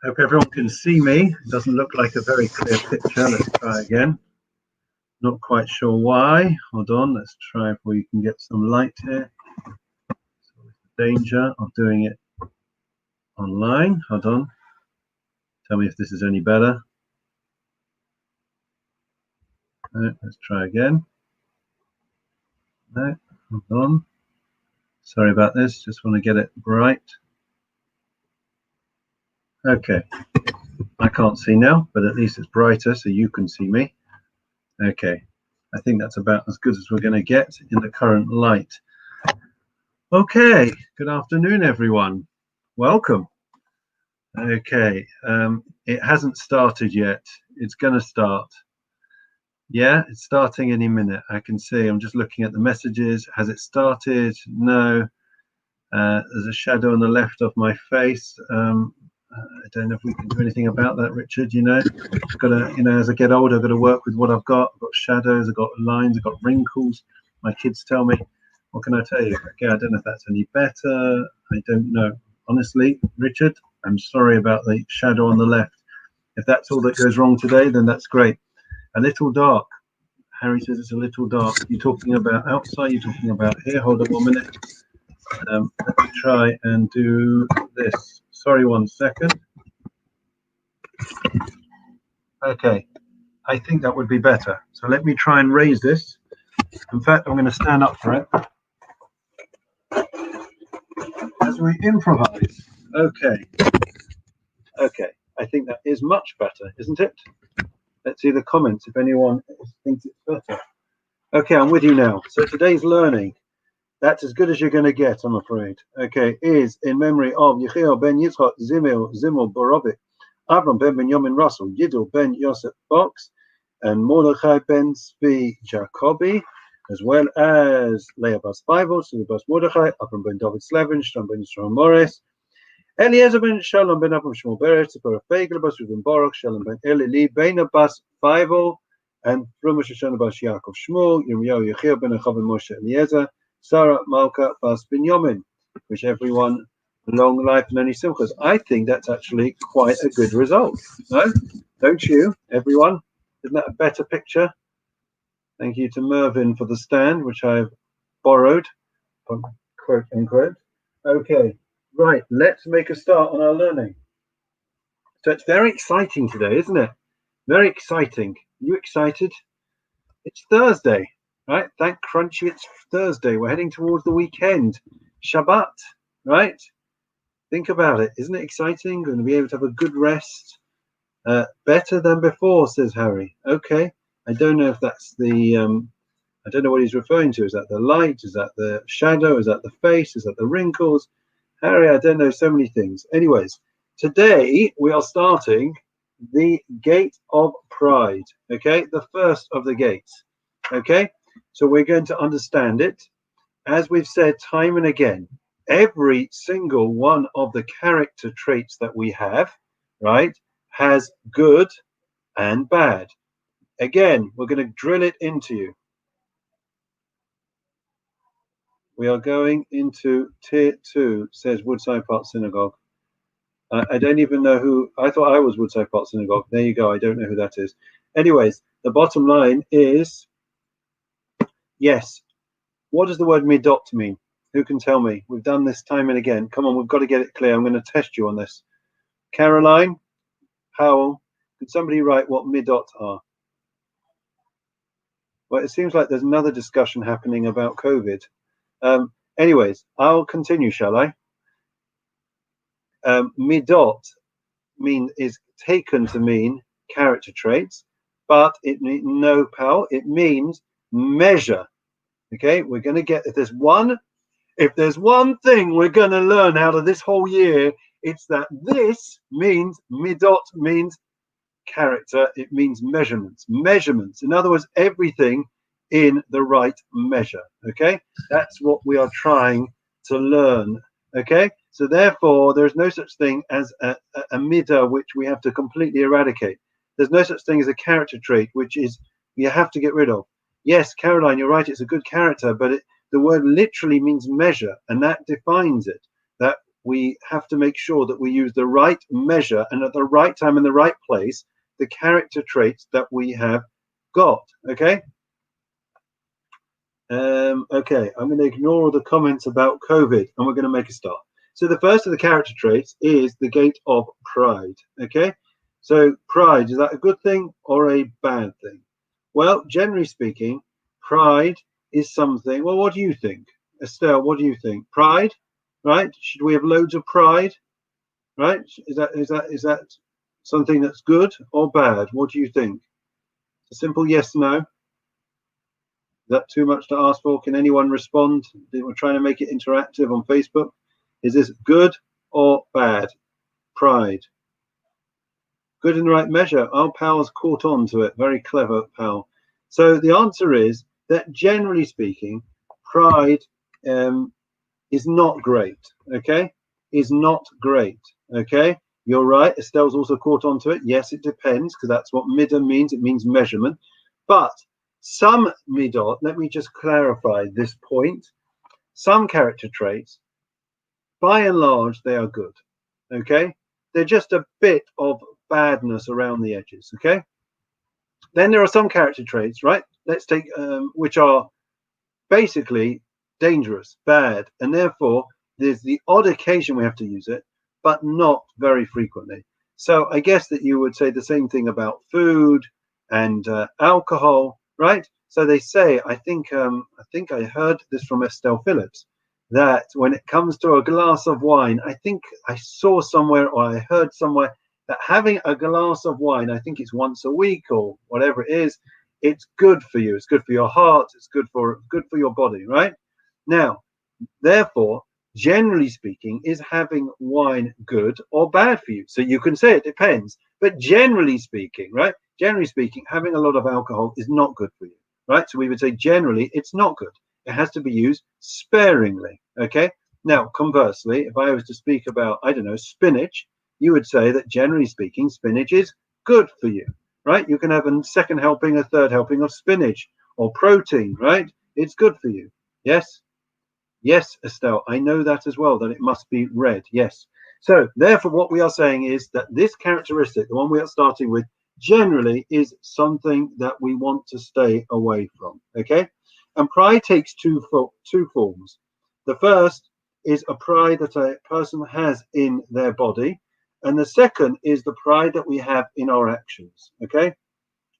Hope everyone can see me. It doesn't look like a very clear picture. Let's try again. Not quite sure why. Hold on, let's try if we can get some light here. Danger of doing it online. Hold on. Tell me if this is any better. No, let's try again. No, hold on. Sorry about this. Just want to get it bright. Okay. I can't see now, but at least it's brighter so you can see me. Okay. I think that's about as good as we're going to get in the current light. Okay. Good afternoon, everyone. Welcome. Okay. It hasn't started yet. It's going to start. Yeah, it's starting any minute. I can see. I'm just looking at the messages. Has it started? No. There's a shadow on the left of my face. I don't know if we can do anything about that, Richard. You know, I've got to, you know, as I get older, I've got to work with what I've got. I've got shadows, I've got lines, I've got wrinkles. My kids tell me, what can I tell you? Okay, I don't know if that's any better. I don't know. Honestly, Richard, I'm sorry about the shadow on the left. If that's all that goes wrong today, then that's great. A little dark. Harry says it's a little dark. You're talking about outside, you're talking about here. Hold on 1 minute. Let me try and do this. Sorry, 1 second. Okay, I think that would be better. So let me try and raise this. In fact, I'm going to stand up for it as we improvise. Okay. Okay, I think that is much better, isn't it? Let's see the comments if anyone thinks it's better. Okay, I'm with you now. So today's learning, that's as good as you're going to get, I'm afraid. Okay, is in memory of Yechiel ben Yitzchak Zimel Borovik, Avram ben Benjamin Russell, Yidel ben Yosef Fox, and Mordechai ben Zvi Jacobi, as well as Leah bas Feivel, Sue bas Mordechai, Avram ben David Slevin, Strom ben Yisrael Morris, Eliezer ben Shalom ben Avram Shmuel Beretz, Tzipora Feigle bas Ruben Baruch, Shalom ben Eli Beina bas Feivel, and Rumash Shoshana bas Yaakov Shmuel, Yirmiyahu Yechiel ben Achav ben Moshe Eliezer, Sarah Malka bas Binyamin. Wish everyone long life and many simchas. I think that's actually quite a good result. No? Don't you, everyone? Isn't that a better picture? Thank you to Mervyn for the stand, which I've borrowed, quote unquote. Okay, right, let's make a start on our learning. So it's very exciting today, isn't it? Very exciting. You excited? It's Thursday, right? Thank Crunchy, it's Thursday. We're heading towards the weekend. Shabbat, right? Think about it. Isn't it exciting? We're going to be able to have a good rest. Better than before, says Harry. Okay. I don't know if that's the, I don't know what he's referring to. Is that the light? Is that the shadow? Is that the face? Is that the wrinkles? Harry, I don't know, so many things. Anyways, today we are starting the Gate of Pride. Okay. The first of the gates. Okay. So we're going to understand it. As we've said time and again, every single one of the character traits that we have, right, has good and bad. Again, we're going to drill it into you. We are going into tier 2, says Woodside Park Synagogue. I don't even know who, I thought I was Woodside Park Synagogue. There you go, I don't know who that is. Anyways, the bottom line is, yes, what does the word midot mean? Who can tell me? We've done this time and again. Come on, we've got to get it clear. I'm going to test you on this. Caroline, Howell, could somebody write what midot are? Well, it seems like there's another discussion happening about COVID. Anyways, I'll continue, shall I? Midot is taken to mean character traits, but it no pal. It means measure. Okay, we're going to get if there's one thing we're going to learn out of this whole year, it's that this means midot means character. It means measurements. In other words, everything in the right measure. Okay, that's what we are trying to learn. Okay, so therefore there is no such thing as a midah which we have to completely eradicate. There's no such thing as a character trait which is you have to get rid of. Yes, Caroline, you're right, it's a good character, but the word literally means measure, and that defines it. That we have to make sure that we use the right measure and at the right time in the right place the character traits that we have got. Okay. Okay, I'm going to ignore all the comments about COVID and we're going to make a start. So the first of the character traits is the gate of pride. Okay, so pride, is that a good thing or a bad thing? Well, generally speaking, pride is something. Well, what do you think, Estelle? What do you think? Pride, right? Should we have loads of pride? Right? Is that something that's good or bad? What do you think? A simple yes, no. Is that too much to ask for? Can anyone respond? We're trying to make it interactive on Facebook. Is this good or bad? Pride. Good in the right measure. Our Pal's caught on to it. Very clever, Pal. So the answer is that generally speaking, pride is not great. Okay? Is not great. Okay? You're right. Estelle's also caught on to it. Yes, it depends, because that's what midah means. It means measurement. But some midot, let me just clarify this point. Some character traits, by and large, they are good. Okay? They're just a bit of badness around the edges. Okay? Then there are some character traits, right? Let's take which are basically dangerous, bad, and therefore there's the odd occasion we have to use it, but not very frequently. So I guess that you would say the same thing about food and alcohol, right? So they say, I think I heard this from Estelle Phillips, that when it comes to a glass of wine, I think I saw somewhere or I heard somewhere that having a glass of wine, I think it's once a week or whatever it is, it's good for you. It's good for your heart. It's good for your body, right? Now, therefore, generally speaking, is having wine good or bad for you? So you can say it depends, but generally speaking, right? Generally speaking, having a lot of alcohol is not good for you, right? So we would say generally it's not good. It has to be used sparingly, okay? Now, conversely, if I was to speak about, I don't know, spinach, you would say that generally speaking, spinach is good for you, right? You can have a second helping, a third helping of spinach or protein, right? It's good for you. Yes? Yes, Estelle, I know that as well, that it must be red. Yes. So therefore, what we are saying is that this characteristic, the one we are starting with, generally is something that we want to stay away from. Okay? And pride takes two forms. The first is a pride that a person has in their body. And the second is the pride that we have in our actions. Okay?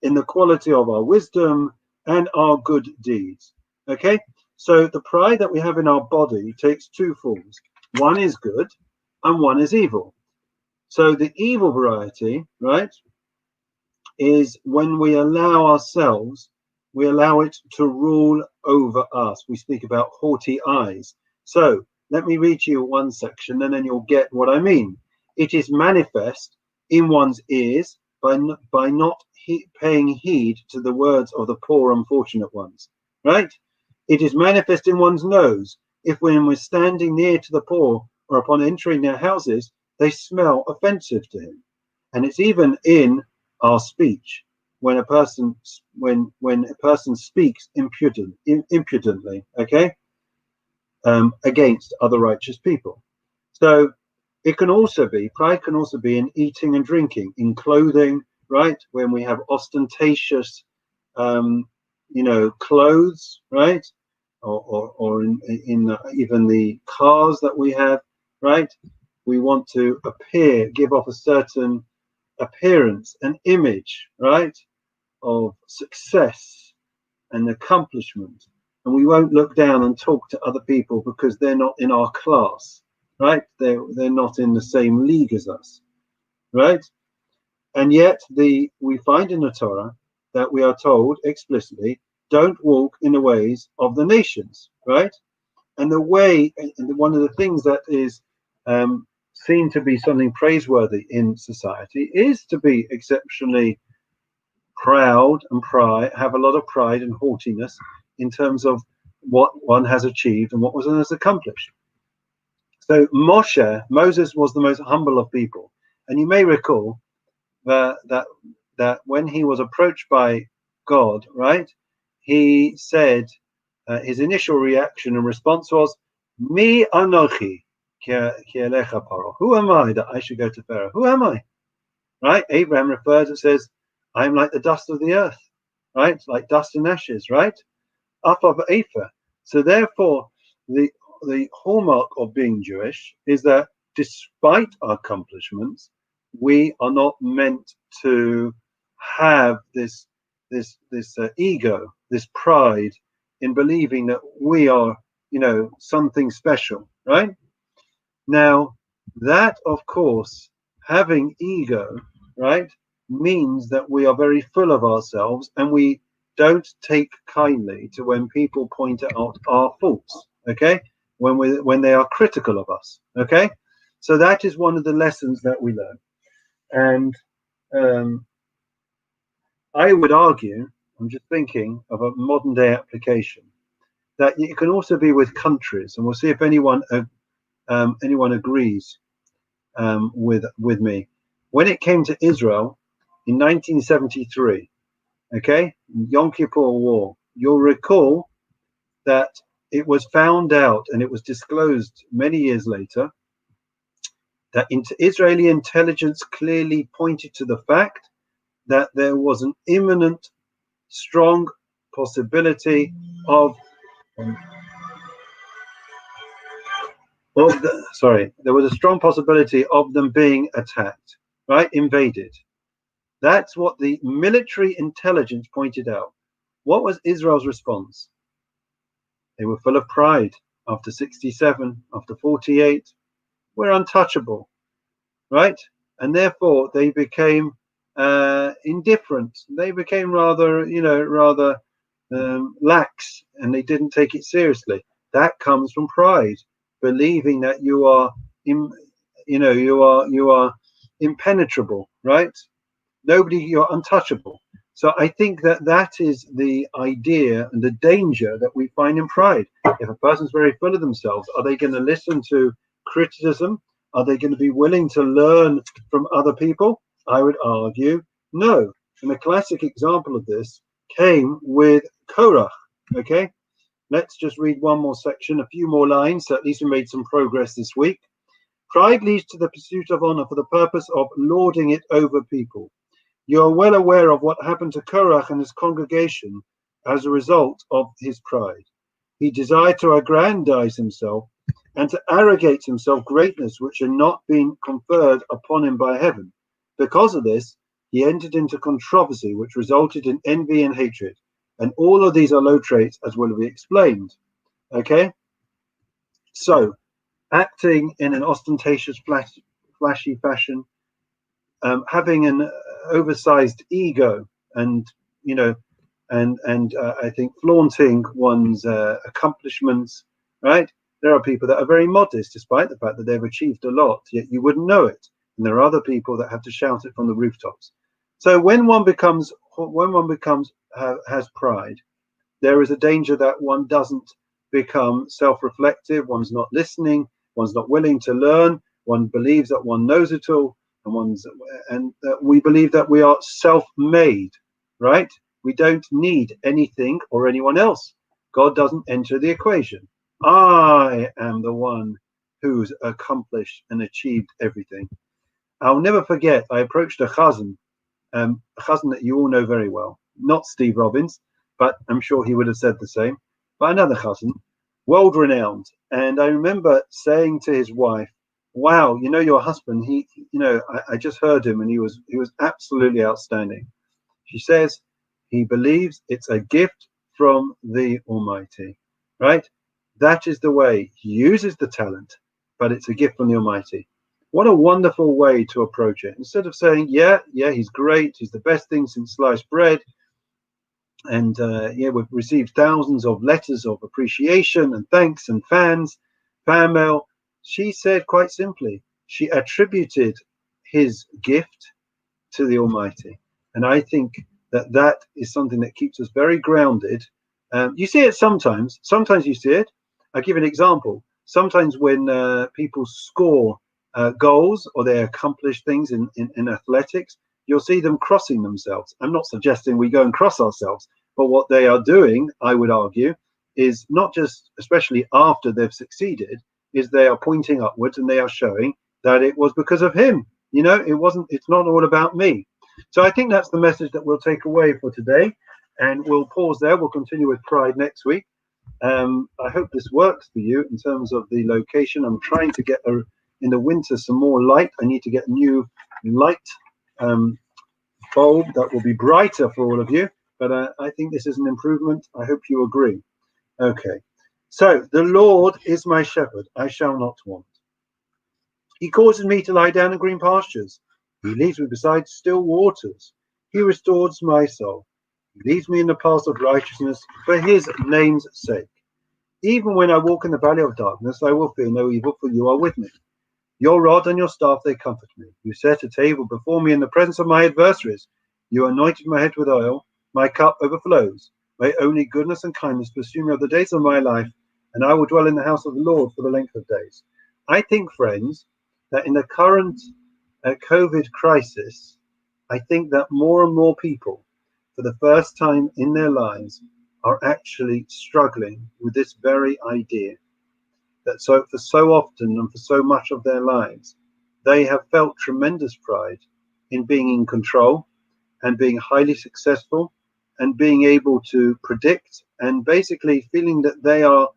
In the quality of our wisdom and our good deeds. Okay? So the pride that we have in our body takes two forms. One is good and one is evil. So the evil variety, right, is when we allow ourselves, we allow it to rule over us. We speak about haughty eyes. So let me read you one section and then you'll get what I mean. It is manifest in one's ears by not paying heed to the words of the poor unfortunate ones, right? It is manifest in one's nose, if when we're standing near to the poor or upon entering their houses, they smell offensive to him. And it's even in our speech, when a person speaks impudently, okay, against other righteous people. So it can also be, pride can also be in eating and drinking, in clothing, right? When we have ostentatious, clothes, right? Or in even the cars that we have, right? We want to give off a certain appearance, an image, right, of success and accomplishment. And we won't look down and talk to other people because they're not in our class, right? They're not in the same league as us, right? And yet we find in the Torah that we are told explicitly, don't walk in the ways of the nations, right? And one of the things that is seen to be something praiseworthy in society is to be exceptionally proud and have a lot of pride and haughtiness in terms of what one has achieved and what one has accomplished. So Moses was the most humble of people. And you may recall that when he was approached by God, right, he said his initial reaction and response was, Mi Anochi, Who am I that I should go to Pharaoh? Who am I? Right? Abraham refers, it says, I'm like the dust of the earth, right? Like dust and ashes, right? Up of Aphah. So therefore, the hallmark of being Jewish is that despite our accomplishments, we are not meant to have this ego, this pride in believing that we are, something special, right? Now, that of course, having ego, right, means that we are very full of ourselves and we don't take kindly to when people point out our faults, okay? When they are critical of us, okay? So that is one of the lessons that we learn. And I would argue, I'm just thinking of a modern day application, that it can also be with countries, and we'll see if anyone agrees with me. When it came to Israel in 1973, okay, Yom Kippur War, you'll recall that it was found out and it was disclosed many years later that Israeli intelligence clearly pointed to the fact that there was an imminent, strong possibility of there was a strong possibility of them being attacked, right? Invaded. That's what the military intelligence pointed out. What was Israel's response? They were full of pride after 67, after 48. We're untouchable, right? And therefore they became indifferent. They became rather lax, and they didn't take it seriously. That comes from pride, believing that you are, you are impenetrable, right? You're untouchable. So I think that is the idea and the danger that we find in pride. If a person's very full of themselves, are they going to listen to criticism? Are they going to be willing to learn from other people? I would argue no. And a classic example of this came with Korach. Okay, let's just read one more section, a few more lines, so at least we made some progress this week. Pride leads to the pursuit of honor for the purpose of lording it over people. You are well aware of what happened to Korach and his congregation as a result of his pride. He desired to aggrandize himself and to arrogate himself greatness which had not been conferred upon him by heaven. Because of this, he entered into controversy which resulted in envy and hatred. And all of these are low traits, as will be explained. Okay? So, acting in an ostentatious, flashy fashion, having an oversized ego, and I think flaunting one's accomplishments, right? There are people that are very modest despite the fact that they've achieved a lot, yet you wouldn't know it. And there are other people that have to shout it from the rooftops. So when one has pride, there is a danger that one doesn't become self-reflective, one's not listening, one's not willing to learn, one believes that one knows it all, and we believe that we are self-made, right? We don't need anything or anyone else. God doesn't enter the equation. I am the one who's accomplished and achieved everything. I'll never forget, I approached a chazan that you all know very well, not Steve Robbins, but I'm sure he would have said the same, but another chazan, world renowned. And I remember saying to his wife, wow, your husband, I just heard him and he was absolutely outstanding. She says he believes it's a gift from the Almighty, right? That is the way he uses the talent, but it's a gift from the Almighty. What a wonderful way to approach it. Instead of saying, yeah, he's great, he's the best thing since sliced bread, and we've received thousands of letters of appreciation and thanks and fan mail. She said quite simply, she attributed his gift to the Almighty. And I think that is something that keeps us very grounded. You see it sometimes you see it. I'll give an example. Sometimes when people score goals or they accomplish things in athletics, you'll see them crossing themselves. I'm not suggesting we go and cross ourselves, but what they are doing, I would argue, is not just, especially after they've succeeded, is they are pointing upwards and they are showing that it was because of him. It's not all about me. So I think that's the message that we'll take away for today, and we'll pause there. We'll continue with pride next week. I hope this works for you in terms of the location. I'm trying to get in the winter some more light. I need to get new light bulb that will be brighter for all of you, but I think this is an improvement. I hope you agree. Okay, so the Lord is my shepherd, I shall not want. He causes me to lie down in green pastures. He leads me beside still waters. He restores my soul. He leads me in the paths of righteousness for his name's sake. Even when I walk in the valley of darkness, I will fear no evil, for you are with me. Your rod and your staff, they comfort me. You set a table before me in the presence of my adversaries. You anointed my head with oil. My cup overflows. May only goodness and kindness pursue me all the days of my life, and I will dwell in the house of the Lord for the length of days. I think, friends, that in the current COVID crisis, I think that more and more people, for the first time in their lives, are actually struggling with this very idea. That for so often and for so much of their lives, they have felt tremendous pride in being in control and being highly successful and being able to predict and basically feeling that they are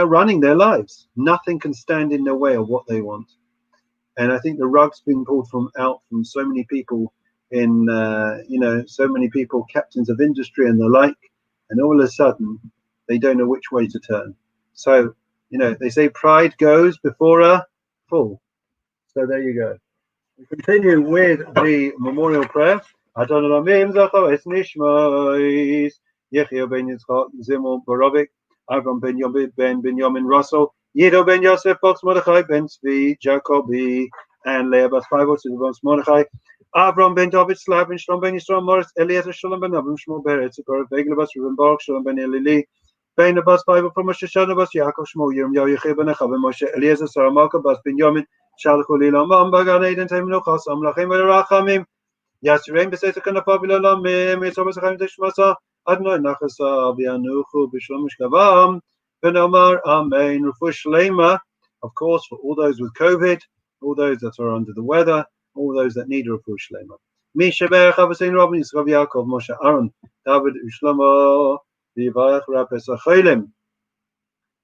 running their lives. Nothing can stand in their way of what they want. And I think the rug's been pulled from so many people in, so many people, captains of industry and the like, and all of a sudden they don't know which way to turn. So, they say pride goes before a fall. So there you go. We continue with the memorial prayer. Avram ben Benjamin Russell, Yido ben Yosef, Fox Mordechai, Ben Tzvi, Jacobi, and Leah Bas Fivo, Sidon Mordechai, Avram ben David, Slav ben Shlom ben Yisrael, Morris, Eliezer Shalom ben Avram, Shmuel Beret, Zipporah, Beglebas, Ruben Baruch, Shalom ben Elili, Ben Bas Fivo, from Moshe Shana Bas Yaakov, Shmuel Yirmiyahu, Yechid ben Echav, Moshe Eliezer, Sarah Malka, Bas Benjamin, Shalchu Lilam, Bagan Eden, Temenuchas, Amlachim, Verachamim, Yasrein Beseta Kanafav Lamim, Yisrael Besachim Teshmasa, Adonai Nachasa, Vianuchu, Bishlam Mishkavam, Ben Omar, Amen, Rufush Lema, of course, for all those with COVID, all those that are under the weather, all those that need a Rufush Lema. Misha Berach, Avasin Robin, Yisrael Yaakov, Moshe Aaron, David Ushlama, Vivach Rapesachelim,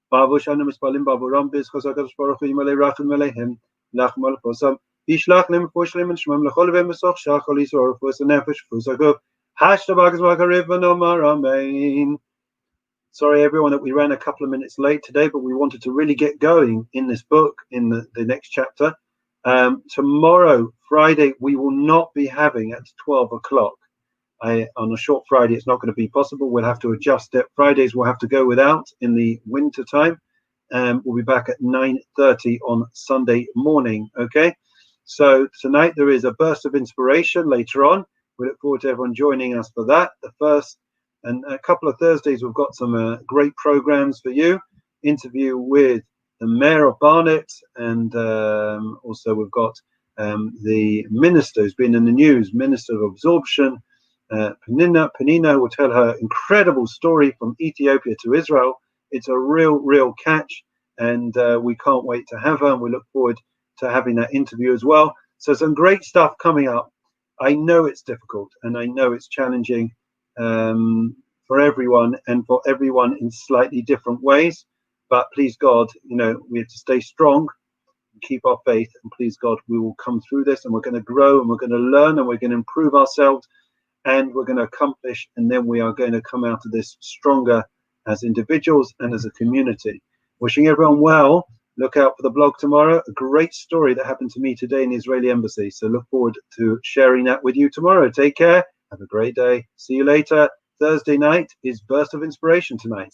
Babu Shana Mispalim, Babu Rambis, Kosakas Baruch, Yimale Rachim Melehem, Lachmal Posam. Yishlach lem fushlim and shmam lechol vem besoch shachol yisor fus nefesh fusagov hashtabagas v'akarev v'nomar amen. Sorry everyone that we ran a couple of minutes late today, but we wanted to really get going in this book in the next chapter. Tomorrow, Friday, we will not be having at 12 o'clock. On a short Friday, it's not going to be possible. We'll have to adjust it. Fridays we'll have to go without in the winter time. We'll be back at 9:30 on Sunday morning. Okay. So tonight there is a burst of inspiration later on. We look forward to everyone joining us for that. The first and a couple of Thursdays, we've got some great programs for you. Interview with the Mayor of Barnet, and also we've got the minister who's been in the news, Minister of Absorption, Penina will tell her incredible story from Ethiopia to Israel. It's a real catch, and we can't wait to have her, and we look forward to having that interview as well. So some great stuff coming up. I know it's difficult and I know it's challenging for everyone and for everyone in slightly different ways, but please God, we have to stay strong and keep our faith, and please God, we will come through this, and we're going to grow, and we're going to learn, and we're going to improve ourselves, and we're going to accomplish, and then we are going to come out of this stronger as individuals and as a community. Wishing everyone well. Look out for the blog tomorrow. A great story that happened to me today in the Israeli embassy. So look forward to sharing that with you tomorrow. Take care. Have a great day. See you later. Thursday night is Burst of Inspiration tonight.